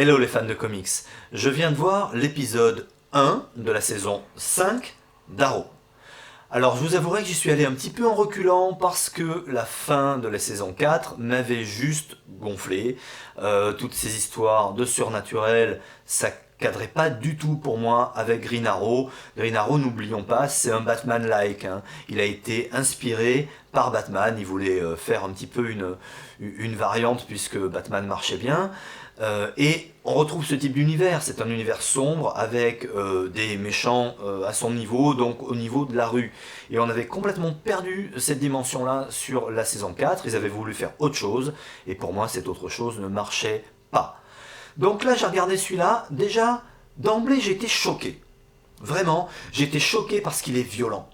Hello les fans de comics, je viens de voir l'épisode 1 de la saison 5 d'Arrow. Alors je vous avouerai que j'y suis allé un petit peu en reculant parce que la fin de la saison 4 m'avait juste gonflé. Toutes ces histoires de surnaturel, ça cadrait pas du tout pour moi avec Green Arrow. Green Arrow, n'oublions pas, c'est un Batman-like. Il a été inspiré par Batman, il voulait faire un petit peu une variante puisque Batman marchait bien. Et on retrouve ce type d'univers, c'est un univers sombre avec des méchants à son niveau, donc au niveau de la rue. Et on avait complètement perdu cette dimension-là sur la saison 4, ils avaient voulu faire autre chose, et pour moi cette autre chose ne marchait pas. Donc là j'ai regardé celui-là, déjà d'emblée j'ai été choqué. Vraiment, j'ai été choqué parce qu'il est violent.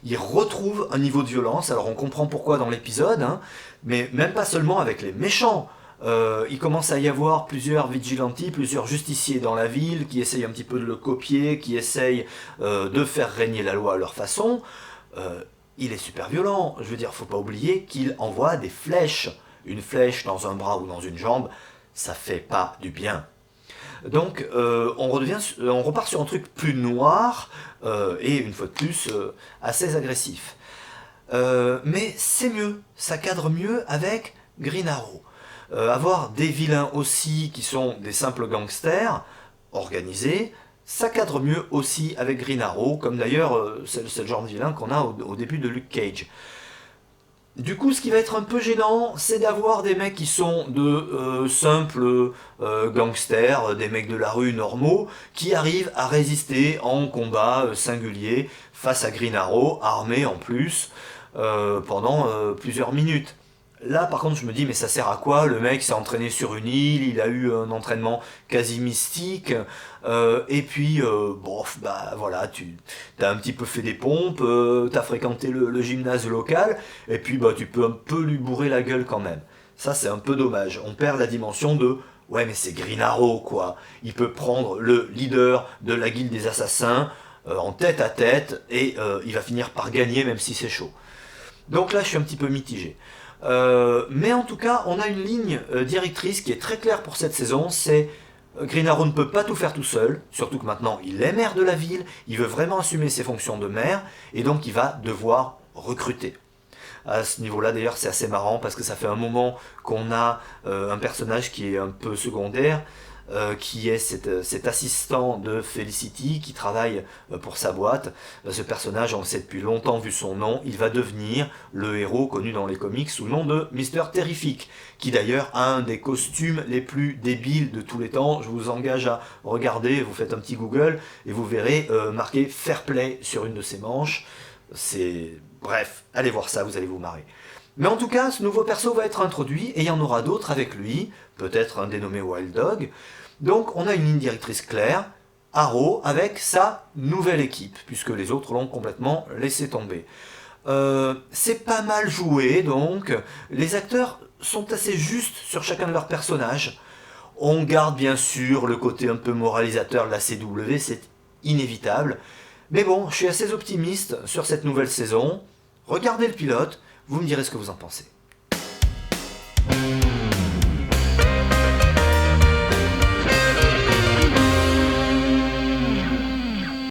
Il retrouve un niveau de violence, alors on comprend pourquoi dans l'épisode, mais même pas seulement avec les méchants. Il commence à y avoir plusieurs vigilantes, plusieurs justiciers dans la ville qui essayent un petit peu de le copier, qui essayent de faire régner la loi à leur façon. Il est super violent. Je veux dire, faut pas oublier qu'il envoie des flèches. Une flèche dans un bras ou dans une jambe, ça fait pas du bien. Donc on repart sur un truc plus noir et une fois de plus assez agressif. Mais c'est mieux, ça cadre mieux avec Green Arrow. Avoir des vilains aussi qui sont des simples gangsters organisés, ça cadre mieux aussi avec Green Arrow, comme d'ailleurs c'est le genre de vilain qu'on a au début de Luke Cage. Du coup, ce qui va être un peu gênant, c'est d'avoir des mecs qui sont de simples gangsters, des mecs de la rue normaux, qui arrivent à résister en combat singulier face à Green Arrow, armé en plus, pendant plusieurs minutes. Là, par contre, je me dis, mais ça sert à quoi? Le mec s'est entraîné sur une île, il a eu un entraînement quasi mystique, et puis, bah voilà, tu as un petit peu fait des pompes, t'as fréquenté le gymnase local, et puis bah tu peux un peu lui bourrer la gueule quand même. Ça, c'est un peu dommage. On perd la dimension de, ouais, mais c'est Green Arrow, quoi. Il peut prendre le leader de la guilde des assassins en tête à tête, et il va finir par gagner, même si c'est chaud. Donc là, je suis un petit peu mitigé. Mais en tout cas, on a une ligne directrice qui est très claire pour cette saison, c'est Green Arrow ne peut pas tout faire tout seul, surtout que maintenant il est maire de la ville, il veut vraiment assumer ses fonctions de maire, et donc il va devoir recruter. À ce niveau-là, d'ailleurs, c'est assez marrant, parce que ça fait un moment qu'on a un personnage qui est un peu secondaire, qui est cet assistant de Felicity qui travaille pour sa boîte. Ce personnage, on le sait depuis longtemps vu son nom, il va devenir le héros connu dans les comics sous le nom de Mister Terrific, qui d'ailleurs a un des costumes les plus débiles de tous les temps. Je vous engage à regarder, vous faites un petit Google et vous verrez marqué Fair Play sur une de ses manches. Bref, allez voir ça, vous allez vous marrer. Mais en tout cas, ce nouveau perso va être introduit, et il y en aura d'autres avec lui, peut-être un dénommé Wild Dog. Donc on a une ligne directrice claire, Arrow avec sa nouvelle équipe, puisque les autres l'ont complètement laissé tomber. C'est pas mal joué, donc les acteurs sont assez justes sur chacun de leurs personnages. On garde bien sûr le côté un peu moralisateur de la CW, c'est inévitable. Mais bon, je suis assez optimiste sur cette nouvelle saison. Regardez le pilote, vous me direz ce que vous en pensez.